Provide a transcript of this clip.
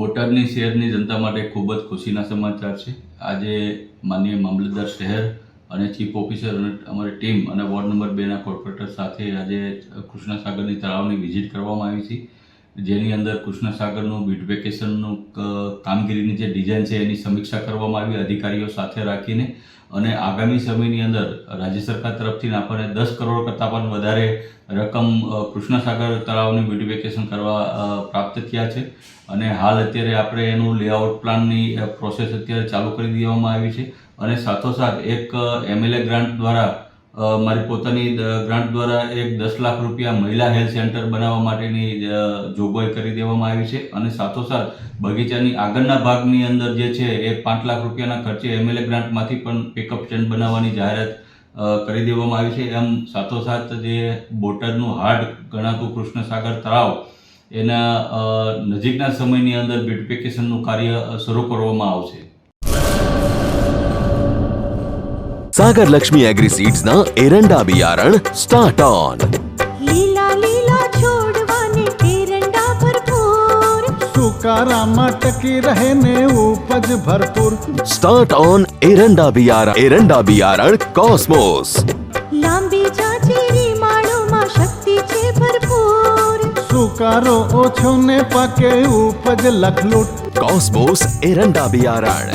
બોટાદની શહેરની જનતા માટે ખૂબ જ ખુશીના સમાચાર છે. આજે માનનીય મામલતદાર શહેર અને ચીફ ઓફિસર અને અમારી ટીમ અને વોર્ડ નંબર 2ના કોર્પોરેટર સાથે આજે કૃષ્ણસાગરની તળાવની વિઝિટ કરવામાં આવી છે, જેની અંદર કૃષ્ણસાગરનું બ્યુટિફિકેશનનું કામગીરીની જે ડિઝાઇન છે એની સમીક્ષા કરવામાં આવી અધિકારીઓ સાથે રાખીને. અને આગામી સમયની અંદર રાજ્ય સરકાર તરફથી આપણને 10 કરોડ કરતાં પણ વધારે રકમ કૃષ્ણસાગર તળાવની બ્યુટિફિકેશન કરવા પ્રાપ્ત થયા છે. અને હાલ અત્યારે આપણે એનું લેઆઉટ પ્લાનની પ્રોસેસ અત્યારે ચાલુ કરી દેવામાં આવી છે. અને સાથોસાથ એક MLA ગ્રાન્ટ દ્વારા મારી પોતાની ગ્રાન્ટ દ્વારા એક 10 લાખ રૂપિયા મહિલા હેલ્થ સેન્ટર બનાવવા માટેની જોગવાઈ કરી દેવામાં આવી છે. અને સાથોસાથ બગીચાની આગળના ભાગની અંદર જે છે એ 5 લાખ રૂપિયાના ખર્ચે MLA ગ્રાન્ટમાંથી પણ પિકઅપ સ્ટેન્ડ બનાવવાની જાહેરાત કરી દેવામાં આવી છે. એમ સાથોસાથ જે બોટાદનું હાર્ટ ગણાતું કૃષ્ણસાગર તળાવ એના નજીકના સમયની અંદર બ્યુટિફિકેશનનું કાર્ય શરૂ કરવામાં આવશે. सागर लक्ष्मी एग्रीसीड्स ना एरंडा बियारण स्टार्ट ऑन. લીલા લીલા છોડવાને એરંડા ભરપૂર, સુકારામાં ટકી રહે ને ઉપજ ભરપૂર. स्टार्ट ऑन एरंडा बियारण कॉस्मोस. લાંબી જાચેરી માળોમાં શક્તિ છે ભરપૂર, સુકારો ઓછો ને પાકે ઉપજ લખલૂટ. कॉस्मोस एरंडा बियारण